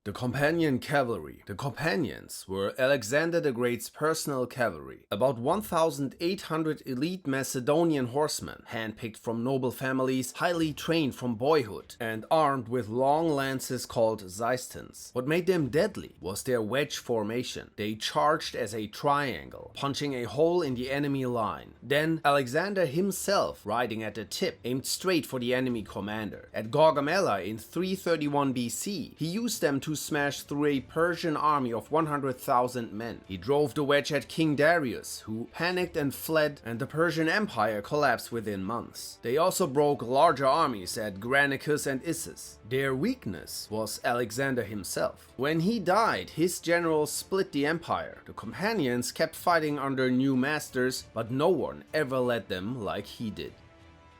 The Companion Cavalry. The Companions were Alexander the Great's personal cavalry, about 1,800 elite Macedonian horsemen, handpicked from noble families, highly trained from boyhood, and armed with long lances called zystons. What made them deadly was their wedge formation. They charged as a triangle, punching a hole in the enemy line. Then Alexander himself, riding at the tip, aimed straight for the enemy commander. At Gaugamela in 331 BC, he used them to smash through a Persian army of 100,000 men. He drove the wedge at King Darius, who panicked and fled, and the Persian Empire collapsed within months. They also broke larger armies at Granicus and Issus. Their weakness was Alexander himself. When he died, his generals split the empire. The companions kept fighting under new masters, but no one ever led them like he did.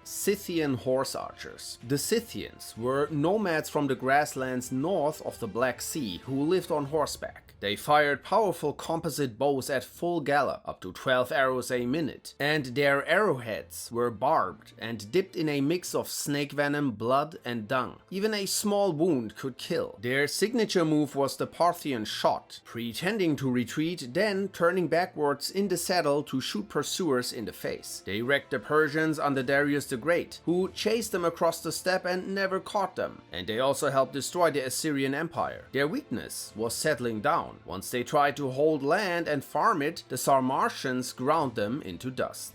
Scythian horse archers. The Scythians were nomads from the grasslands north of the Black Sea who lived on horseback. They fired powerful composite bows at full gallop, up to 12 arrows a minute, and their arrowheads were barbed and dipped in a mix of snake venom, blood, and dung. Even a small wound could kill. Their signature move was the Parthian shot, pretending to retreat, then turning backwards in the saddle to shoot pursuers in the face. They wrecked the Persians under Darius the Great, who chased them across the steppe and never caught them, and they also helped destroy the Assyrian Empire. Their weakness was settling down. Once they tried to hold land and farm it, the Sarmatians ground them into dust.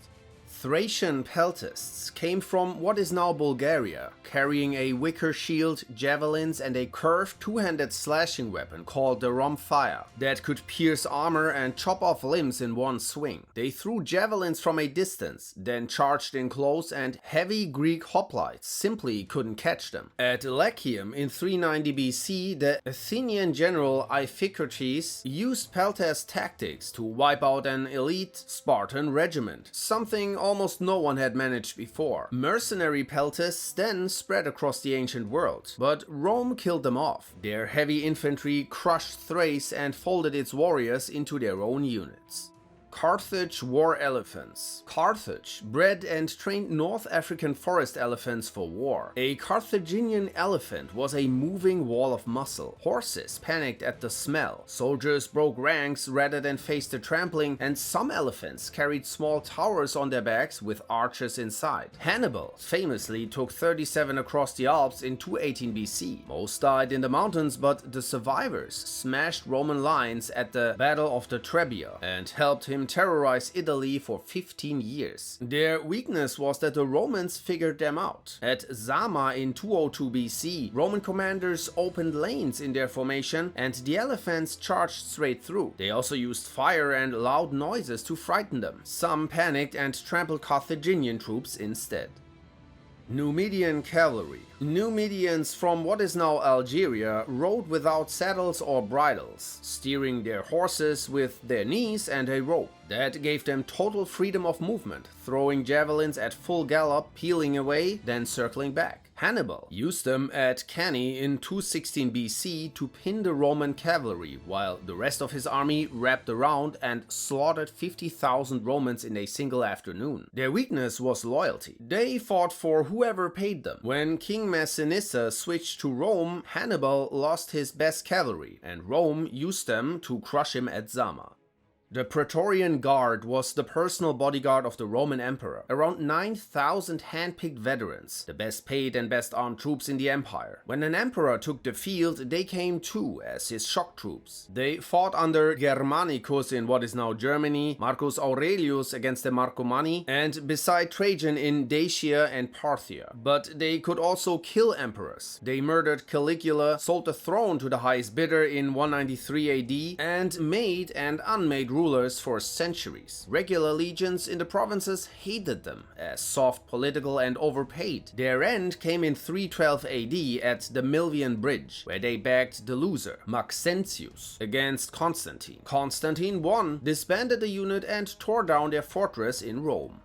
Thracian Peltasts came from what is now Bulgaria, carrying a wicker shield, javelins, and a curved two-handed slashing weapon called the Rhomphaia that could pierce armor and chop off limbs in one swing. They threw javelins from a distance, then charged in close, and heavy Greek hoplites simply couldn't catch them. At Lechium in 390 BC, the Athenian general Iphicrates used Peltast tactics to wipe out an elite Spartan regiment, something almost no one had managed before. Mercenary Peltasts then spread across the ancient world, but Rome killed them off. Their heavy infantry crushed Thrace and folded its warriors into their own units. Carthage War Elephants. Carthage bred and trained North African forest elephants for war. A Carthaginian elephant was a moving wall of muscle. Horses panicked at the smell. Soldiers broke ranks rather than face the trampling, and some elephants carried small towers on their backs with archers inside. Hannibal famously took 37 across the Alps in 218 BC. Most died in the mountains, but the survivors smashed Roman lines at the Battle of the Trebia and helped him terrorize Italy for 15 years. Their weakness was that the Romans figured them out. At Zama in 202 BC, Roman commanders opened lanes in their formation and the elephants charged straight through. They also used fire and loud noises to frighten them. Some panicked and trampled Carthaginian troops instead. Numidian Cavalry. Numidians from what is now Algeria rode without saddles or bridles, steering their horses with their knees and a rope. That gave them total freedom of movement, throwing javelins at full gallop, peeling away, then circling back. Hannibal used them at Cannae in 216 BC to pin the Roman cavalry, while the rest of his army wrapped around and slaughtered 50,000 Romans in a single afternoon. Their weakness was loyalty. They fought for whoever paid them. When King Massinissa switched to Rome, Hannibal lost his best cavalry, and Rome used them to crush him at Zama. The Praetorian Guard was the personal bodyguard of the Roman Emperor, around 9,000 hand-picked veterans, the best paid and best armed troops in the empire. When an emperor took the field, they came too as his shock troops. They fought under Germanicus in what is now Germany, Marcus Aurelius against the Marcomanni, and beside Trajan in Dacia and Parthia. But they could also kill emperors. They murdered Caligula, sold the throne to the highest bidder in 193 AD, and made and unmade rulers for centuries. Regular legions in the provinces hated them as soft, political, and overpaid. Their end came in 312 AD at the Milvian Bridge, where they backed the loser, Maxentius, against Constantine. Constantine won, disbanded the unit, and tore down their fortress in Rome.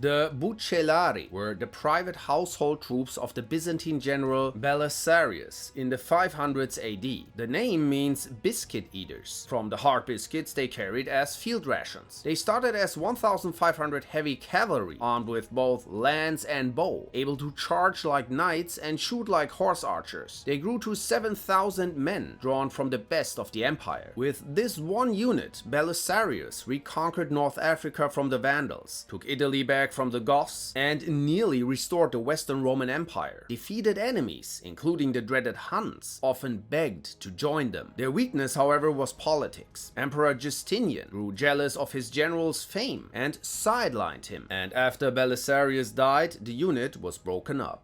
The Bucellarii were the private household troops of the Byzantine general Belisarius in the 500s AD. The name means biscuit eaters, from the hard biscuits they carried as field rations. They started as 1,500 heavy cavalry, armed with both lance and bow, able to charge like knights and shoot like horse archers. They grew to 7,000 men, drawn from the best of the empire. With this one unit, Belisarius reconquered North Africa from the Vandals, took Italy back from the Goths, and nearly restored the Western Roman Empire. Defeated enemies, including the dreaded Huns, often begged to join them. Their weakness, however, was politics. Emperor Justinian grew jealous of his general's fame and sidelined him, and after Belisarius died, the unit was broken up.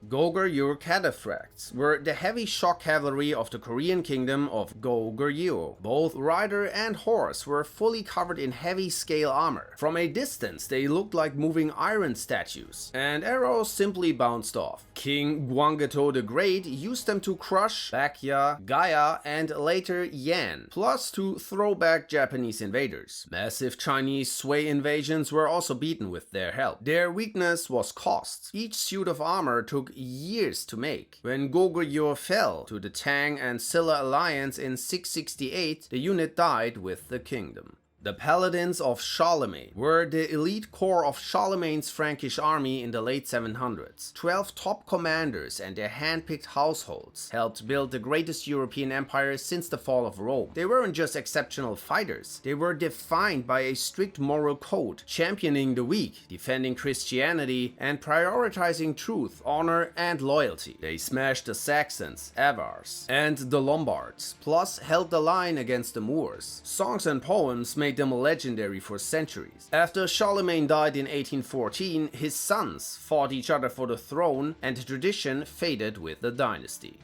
Goguryeo Cataphracts were the heavy shock cavalry of the Korean kingdom of Goguryeo. Both rider and horse were fully covered in heavy scale armor. From a distance they looked like moving iron statues, and arrows simply bounced off. King Gwanggaeto the Great used them to crush Baekje, Gaya, and later Yan, plus to throw back Japanese invaders. Massive Chinese Sui invasions were also beaten with their help. Their weakness was cost. Each suit of armor took years to make. When Goguryeo fell to the Tang and Silla alliance in 668, the unit died with the kingdom. The Paladins of Charlemagne were the elite core of Charlemagne's Frankish army in the late 700s. 12 top commanders and their hand-picked households helped build the greatest European empire since the fall of Rome. They weren't just exceptional fighters, they were defined by a strict moral code, championing the weak, defending Christianity, and prioritizing truth, honor, and loyalty. They smashed the Saxons, Avars, and the Lombards, plus held the line against the Moors. Songs and poems made them legendary for centuries. After Charlemagne died in 1814, his sons fought each other for the throne, and tradition faded with the dynasty.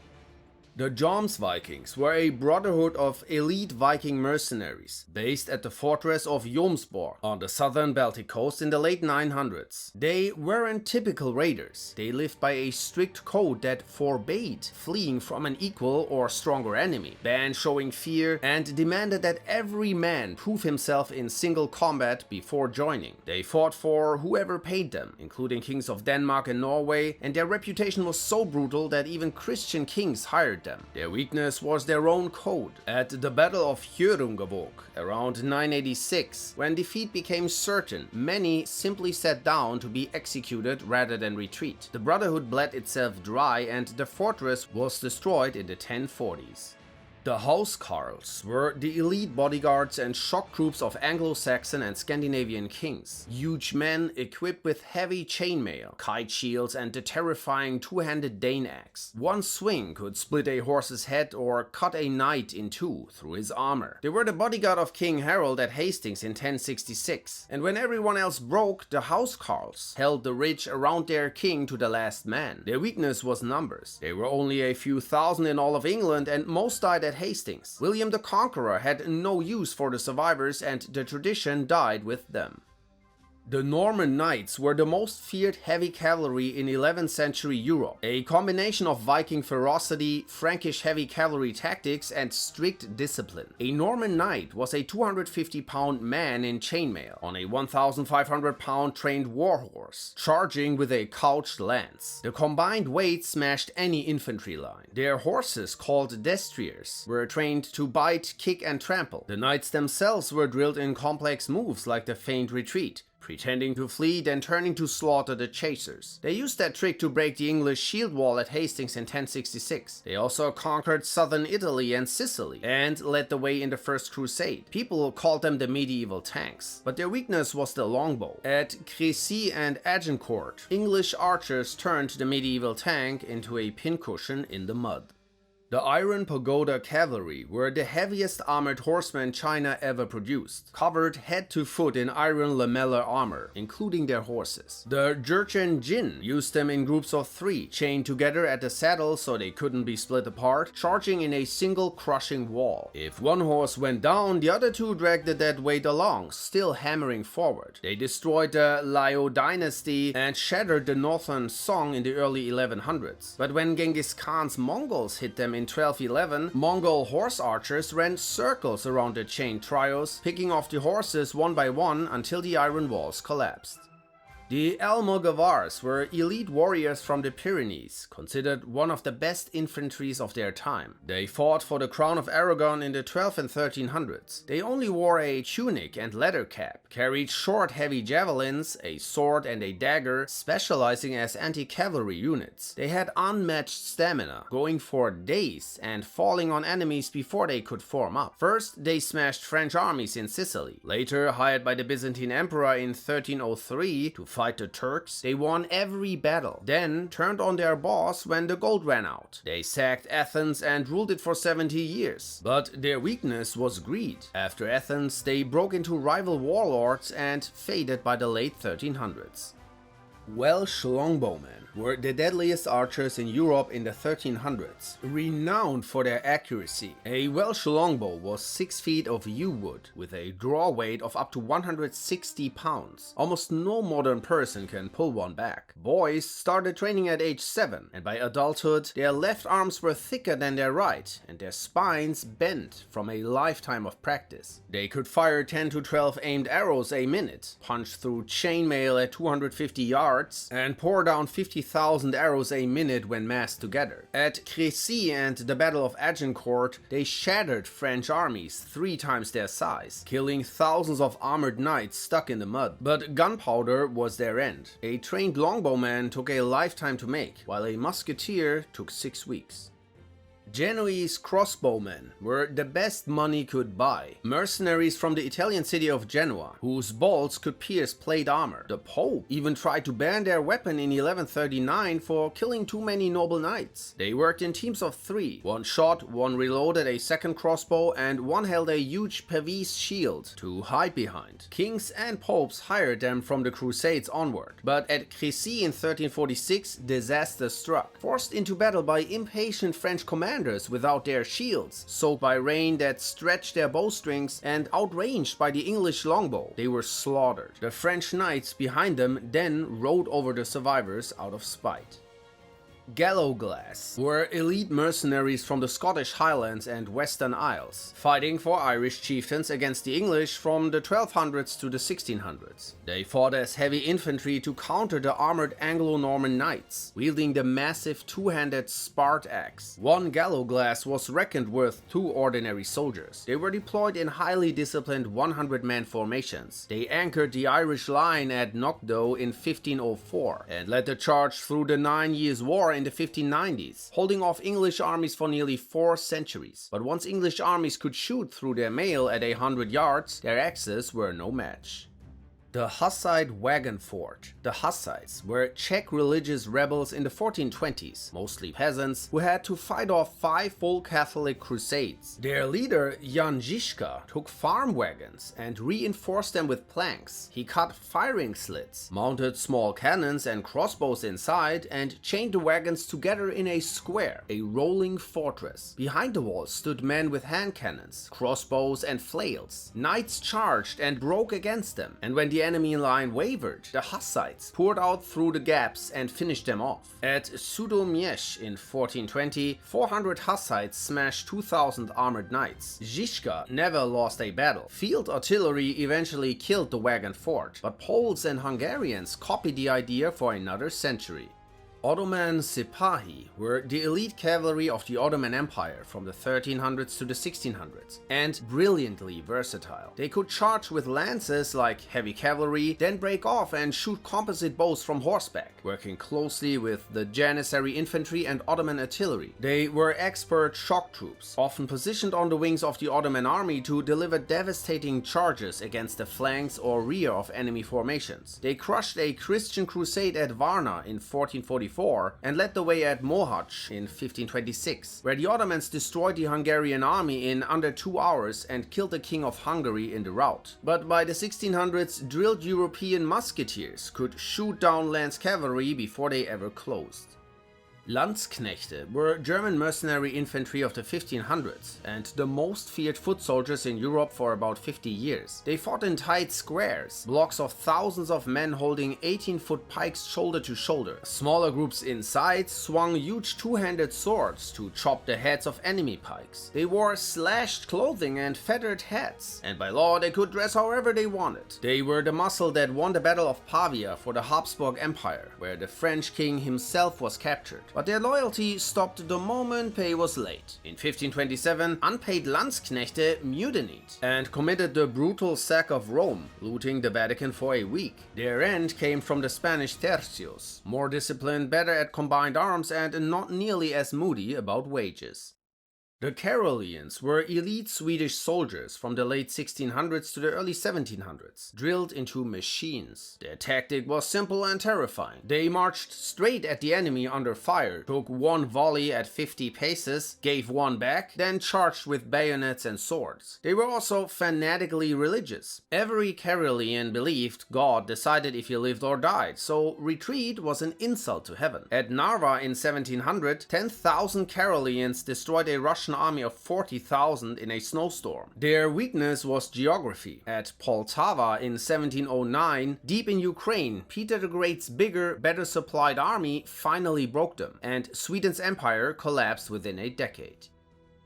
The Jomsvikings were a brotherhood of elite Viking mercenaries, based at the fortress of Jomsborg on the southern Baltic coast in the late 900s. They weren't typical raiders. They lived by a strict code that forbade fleeing from an equal or stronger enemy, banned showing fear, and demanded that every man prove himself in single combat before joining. They fought for whoever paid them, including kings of Denmark and Norway, and their reputation was so brutal that even Christian kings hired them. Their weakness was their own code. At the Battle of Hjörungavágr around 986, when defeat became certain, many simply sat down to be executed rather than retreat. The Brotherhood bled itself dry and the fortress was destroyed in the 1040s. The Housecarls were the elite bodyguards and shock troops of Anglo-Saxon and Scandinavian kings. Huge men equipped with heavy chainmail, kite shields, and the terrifying two-handed Dane axe. One swing could split a horse's head or cut a knight in two through his armor. They were the bodyguard of King Harold at Hastings in 1066, and when everyone else broke, the Housecarls held the ridge around their king to the last man. Their weakness was numbers. They were only a few thousand in all of England, and most died at Hastings. William the Conqueror had no use for the survivors, and the tradition died with them. The Norman Knights were the most feared heavy cavalry in 11th century Europe, a combination of Viking ferocity, Frankish heavy cavalry tactics, and strict discipline. A Norman Knight was a 250-pound man in chainmail, on a 1,500-pound trained warhorse, charging with a couched lance. The combined weight smashed any infantry line. Their horses, called destriers, were trained to bite, kick, and trample. The knights themselves were drilled in complex moves like the feint retreat, pretending to flee, then turning to slaughter the chasers. They used that trick to break the English shield wall at Hastings in 1066. They also conquered southern Italy and Sicily, and led the way in the First Crusade. People called them the medieval tanks, but their weakness was the longbow. At Crécy and Agincourt, English archers turned the medieval tank into a pincushion in the mud. The Iron Pagoda Cavalry were the heaviest armored horsemen China ever produced, covered head to foot in iron lamellar armor, including their horses. The Jurchen Jin used them in groups of 3, chained together at the saddle so they couldn't be split apart, charging in a single crushing wall. If one horse went down, the other 2 dragged the dead weight along, still hammering forward. They destroyed the Liao dynasty and shattered the northern Song in the early 1100s. But when Genghis Khan's Mongols hit them in 1211, Mongol horse archers ran circles around the chained trios, picking off the horses one by one until the iron walls collapsed. The Almogavars were elite warriors from the Pyrenees, considered one of the best infantries of their time. They fought for the crown of Aragon in the 12 and 1300s. They only wore a tunic and leather cap, carried short heavy javelins, a sword and a dagger, specializing as anti-cavalry units. They had unmatched stamina, going for days and falling on enemies before they could form up. First, they smashed French armies in Sicily. Later, hired by the Byzantine Emperor in 1303 to fight the Turks, they won every battle, then turned on their boss when the gold ran out. They sacked Athens and ruled it for 70 years. But their weakness was greed. After Athens, they broke into rival warlords and faded by the late 1300s. Welsh Longbowmen were the deadliest archers in Europe in the 1300s, renowned for their accuracy. A Welsh longbow was 6 feet of yew wood with a draw weight of up to 160 pounds. Almost no modern person can pull one back. Boys started training at age 7, and by adulthood, their left arms were thicker than their right, and their spines bent from a lifetime of practice. They could fire 10 to 12 aimed arrows a minute, punch through chainmail at 250 yards, and pour down 50,000 arrows a minute when massed together. At Crécy and the Battle of Agincourt, they shattered French armies 3 times their size, killing thousands of armored knights stuck in the mud. But gunpowder was their end. A trained longbowman took a lifetime to make, while a musketeer took 6 weeks. Genoese Crossbowmen were the best money could buy. Mercenaries from the Italian city of Genoa, whose bolts could pierce plate armor. The Pope even tried to ban their weapon in 1139 for killing too many noble knights. They worked in teams of 3. One shot, one reloaded a second crossbow, and one held a huge Pavese shield to hide behind. Kings and popes hired them from the Crusades onward. But at Crécy in 1346, disaster struck. Forced into battle by impatient French commanders without their shields, soaked by rain that stretched their bowstrings, and outranged by the English longbow, they were slaughtered. The French knights behind them then rode over the survivors out of spite. Gallowglass were elite mercenaries from the Scottish Highlands and Western Isles, fighting for Irish chieftains against the English from the 1200s to the 1600s. They fought as heavy infantry to counter the armored Anglo-Norman knights, wielding the massive two-handed Spart axe. One Gallowglass was reckoned worth 2 ordinary soldiers. They were deployed in highly disciplined 100-man formations. They anchored the Irish line at Knockdoe in 1504 and led the charge through the 9 Years' War in the 1590s, holding off English armies for nearly 4 centuries. But once English armies could shoot through their mail at 100 yards, their axes were no match. The Hussite Wagon Fort. The Hussites were Czech religious rebels in the 1420s, mostly peasants, who had to fight off 5 full Catholic crusades. Their leader, Jan Žižka, took farm wagons and reinforced them with planks. He cut firing slits, mounted small cannons and crossbows inside, and chained the wagons together in a square, a rolling fortress. Behind the walls stood men with hand cannons, crossbows and flails. Knights charged and broke against them, and when the enemy line wavered, the Hussites poured out through the gaps and finished them off. At Sudomiesh in 1420, 400 Hussites smashed 2,000 armored knights. Žižka never lost a battle. Field artillery eventually killed the wagon fort, but Poles and Hungarians copied the idea for another century. Ottoman Sipahi were the elite cavalry of the Ottoman Empire from the 1300s to the 1600s, and brilliantly versatile. They could charge with lances like heavy cavalry, then break off and shoot composite bows from horseback, working closely with the Janissary infantry and Ottoman artillery. They were expert shock troops, often positioned on the wings of the Ottoman army to deliver devastating charges against the flanks or rear of enemy formations. They crushed a Christian crusade at Varna in 1444 and led the way at Mohacs in 1526, where the Ottomans destroyed the Hungarian army in under 2 hours and killed the king of Hungary in the rout. But by the 1600s, drilled European musketeers could shoot down Landsknechte cavalry before they ever closed. Landsknechte were German mercenary infantry of the 1500s and the most feared foot soldiers in Europe for about 50 years. They fought in tight squares, blocks of thousands of men holding 18-foot pikes shoulder to shoulder. Smaller groups inside swung huge two-handed swords to chop the heads of enemy pikes. They wore slashed clothing and feathered hats, and by law they could dress however they wanted. They were the muscle that won the Battle of Pavia for the Habsburg Empire, where the French king himself was captured. But their loyalty stopped the moment pay was late. In 1527, unpaid Landsknechte mutinied and committed the brutal sack of Rome, looting the Vatican for a week. Their end came from the Spanish tercios, more disciplined, better at combined arms, and not nearly as moody about wages. The Caroleans were elite Swedish soldiers from the late 1600s to the early 1700s, drilled into machines. Their tactic was simple and terrifying. They marched straight at the enemy under fire, took one volley at 50 paces, gave one back, then charged with bayonets and swords. They were also fanatically religious. Every Carolean believed God decided if he lived or died, so retreat was an insult to heaven. At Narva in 1700, 10,000 Caroleans destroyed a Russian army of 40,000 in a snowstorm. Their weakness was geography. At Poltava in 1709, deep in Ukraine, Peter the Great's bigger, better supplied army finally broke them, and Sweden's empire collapsed within a decade.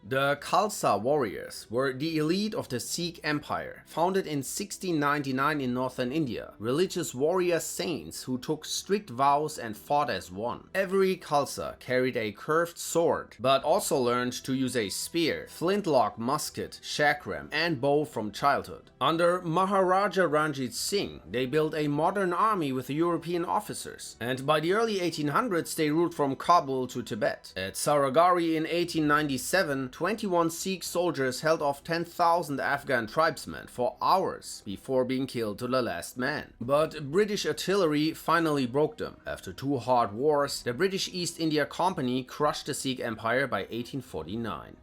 The Khalsa Warriors were the elite of the Sikh Empire, founded in 1699 in northern India, religious warrior saints who took strict vows and fought as one. Every Khalsa carried a curved sword, but also learned to use a spear, flintlock musket, chakram, and bow from childhood. Under Maharaja Ranjit Singh, they built a modern army with European officers, and by the early 1800s they ruled from Kabul to Tibet. At Saragari in 1897, 21 Sikh soldiers held off 10,000 Afghan tribesmen for hours before being killed to the last man. But British artillery finally broke them. After 2 hard wars, the British East India Company crushed the Sikh Empire by 1849.